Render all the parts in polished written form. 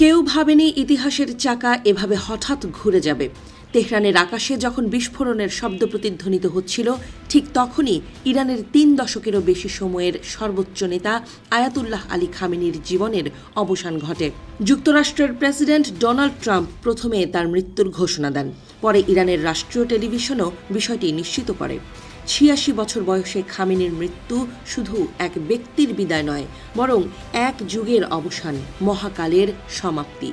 কেউ ভাবেনি ইতিহাসের চাকা এভাবে হঠাৎ ঘুরে যাবে। তেহরানের আকাশে যখন বিস্ফোরণের শব্দ প্রতিধ্বনিত হচ্ছিল, ঠিক তখনই ইরানের ৩ দশকেরও বেশি সময়ের সর্বোচ্চ নেতা আয়াতুল্লাহ আলী খামেনির জীবনের অবসান ঘটে। যুক্তরাষ্ট্রের প্রেসিডেন্ট ডোনাল্ড ট্রাম্প প্রথমে তার মৃত্যুর ঘোষণা দেন, পরে ইরানের রাষ্ট্রীয় টেলিভিশনও বিষয়টি নিশ্চিত করে। ৮৬ বছর বয়সে খামেনির মৃত্যু শুধু এক ব্যক্তির বিদায় নয়, বরং এক যুগের অবসান, মহাকালের সমাপ্তি।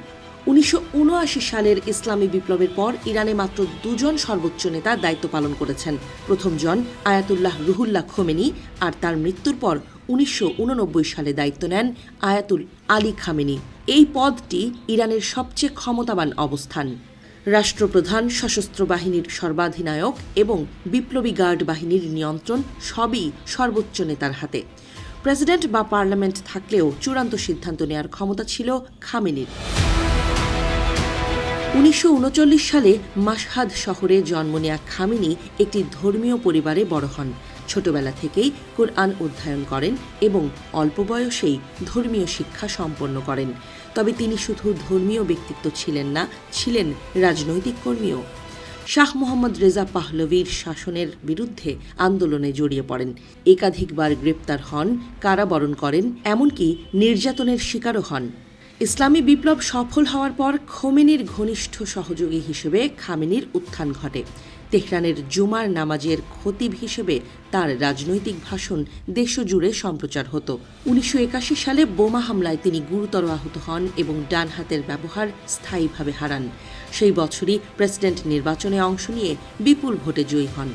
১৯৭৯ সালের ইসলামী বিপ্লবের পর ইরানে মাত্র ২ জন সর্বোচ্চ নেতা দায়িত্ব পালন করেছেন। প্রথম জন আয়াতুল্লাহ রুহুল্লাহ খোমেনি, আর তার মৃত্যুর পর ১৯৮৯ সালে দায়িত্ব নেন আয়াতুল আলী খামেনি। এই পদটি ইরানের সবচেয়ে ক্ষমতাবান অবস্থান। রাষ্ট্রপ্রধান, সশস্ত্র বাহিনীর সর্বাধিনায়ক এবং বিপ্লবী গার্ড বাহিনীর নিয়ন্ত্রণ সবই সর্বোচ্চ নেতার হাতে। প্রেসিডেন্ট বা পার্লামেন্ট থাকলেও চূড়ান্ত সিদ্ধান্ত নেয়ার ক্ষমতা ছিল খামেনির। ১৯৩৯ সালে মাশহাদ শহরে জন্ম নেয়া খামেনি একটি ধর্মীয় পরিবারে বড় হন। ছোটবেলা থেকেই কোরআন অধ্যয়ন করেন এবং অল্প বয়সেই ধর্মীয় শিক্ষা সম্পন্ন করেন। তবে তিনি শুধু ধর্মীয় ব্যক্তিত্ব ছিলেন না, ছিলেন রাজনৈতিক কর্মীও। শাহ মোহাম্মদ রেজা পাহলভীর শাসনের বিরুদ্ধে আন্দোলনে জড়িয়ে পড়েন, একাধিকবার গ্রেপ্তার হন, কারাবরণ করেন, এমনকি নির্যাতনের শিকারও হন। ইসলামী বিপ্লব সফল হওয়ার পর খোমেনির ঘনিষ্ঠ সহযোগী হিসেবে খামেনির উত্থান ঘটে। তেহরানের জুমার নামাজের খতিব হিসেবে তার রাজনৈতিক ভাষণ দেশজুড়ে সম্প্রচার হতো। ১৯৮১ সালে বোমা হামলায় তিনি গুরুতর আহত হন এবং ডান হাতের ব্যবহার স্থায়ীভাবে হারান। সেই বছরই প্রেসিডেন্ট নির্বাচনে অংশ নিয়ে বিপুল ভোটে জয়ী হন।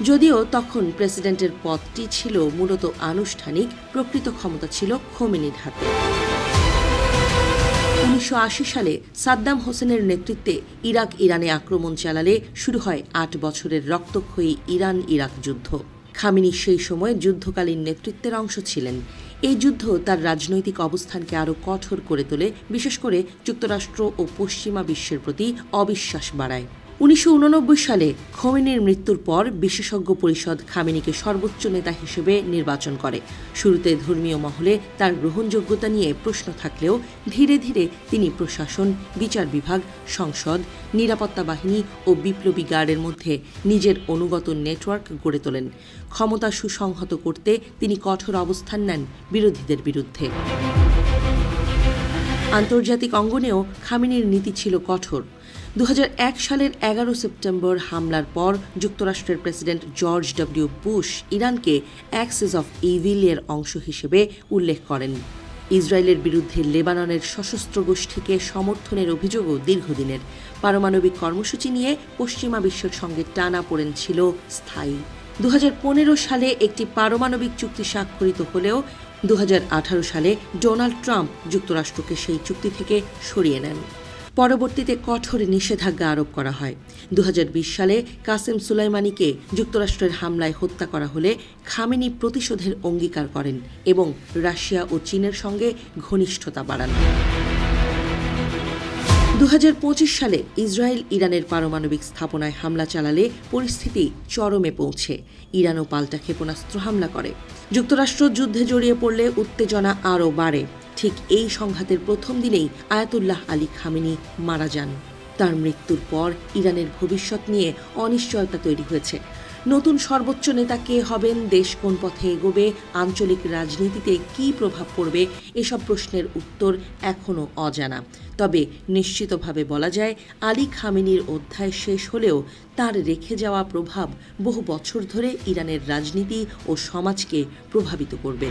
যদিও তখন প্রেসিডেন্টের পদটি ছিল মূলত আনুষ্ঠানিক, প্রকৃত ক্ষমতা ছিল খোমেনির হাতে। ১৯৮০ সালে সাদ্দাম হোসেনের নেতৃত্বে ইরাক ইরানে আক্রমণ চালালে শুরু হয় ৮ বছরের রক্তক্ষয়ী ইরান-ইরাক যুদ্ধ। খামেনি সেই সময় যুদ্ধকালীন নেতৃত্বের অংশ ছিলেন। এই যুদ্ধ তার রাজনৈতিক অবস্থানকে আরও কঠোর করে তোলে, বিশেষ করে যুক্তরাষ্ট্র ও পশ্চিমা বিশ্বের প্রতি অবিশ্বাস বাড়ায়। ১৯৮৯ সালে খোমেনির মৃত্যুর পর বিশেষজ্ঞ পরিষদ খামেনিকে সর্বোচ্চ নেতা হিসেবে নির্বাচন করে। শুরুতে ধর্মীয় মহলে তার গ্রহণযোগ্যতা নিয়ে প্রশ্ন থাকলেও ধীরে ধীরে তিনি প্রশাসন, বিচার বিভাগ, সংসদ, নিরাপত্তা বাহিনী ও বিপ্লবী গার্ডের মধ্যে নিজের অনুগত নেটওয়ার্ক গড়ে তোলেন। ক্ষমতা সুসংহত করতে তিনি কঠোর অবস্থান নেন বিরোধীদের বিরুদ্ধে। আন্তর্জাতিক অঙ্গনেও খামেনির নীতি ছিল কঠোর। ২০০১ সালের ১১ সেপ্টেম্বর হামলার পর যুক্তরাষ্ট্রের প্রেসিডেন্ট জর্জ ডব্লিউ বুশ ইরানকে অ্যাক্সিস অফ ইভিল এর অংশ হিসেবে উল্লেখ করেন। ইসরায়েলের বিরুদ্ধে লেবাননের সশস্ত্র গোষ্ঠীকে সমর্থনের অভিযোগও দীর্ঘদিনের। পারমাণবিক কর্মসূচি নিয়ে পশ্চিমা বিশ্বের সঙ্গে টানাপোড়েন ছিল স্থায়ী। ২০১৫ সালে একটি পারমাণবিক চুক্তি স্বাক্ষরিত হলেও ২০১৮ সালে ডোনাল্ড ট্রাম্প যুক্তরাষ্ট্রকে সেই চুক্তি থেকে সরিয়ে নেন। পরবর্তীতে কঠোর নিষেধাজ্ঞা আরোপ করা হয়। ২০২০ সালে কাসেম সুলাইমানিকে যুক্তরাষ্ট্রের হামলায় হত্যা করা হলে খামেনি প্রতিশোধের অঙ্গীকার করেন এবং রাশিয়া ও চীনের সঙ্গে ঘনিষ্ঠতা বাড়ান। ২০২৫ সালে ইসরায়েল ইরানের পারমাণবিক স্থাপনায় হামলা চালালে পরিস্থিতি চরমে পৌঁছে ইরানও পাল্টা ক্ষেপণাস্ত্র হামলা করে। যুক্তরাষ্ট্র যুদ্ধে জড়িয়ে পড়লে উত্তেজনা আরও বাড়ে। ঠিক এই সংঘাতের প্রথম দিনেই আয়াতুল্লাহ আলী খামেনি মারা যান। তার মৃত্যুর পর ইরানের ভবিষ্যৎ নিয়ে অনিশ্চয়তা তৈরি হয়েছে। নতুন সর্বোচ্চ নেতা কে হবেন, দেশ কোন পথে এগোবে, আঞ্চলিক রাজনীতিতে কী প্রভাব পড়বে, এসব প্রশ্নের উত্তর এখনও অজানা। তবে নিশ্চিতভাবে বলা যায়, আলী খামেনির অধ্যায় শেষ হলেও তার রেখে যাওয়া প্রভাব বহু বছর ধরে ইরানের রাজনীতি ও সমাজকে প্রভাবিত করবে।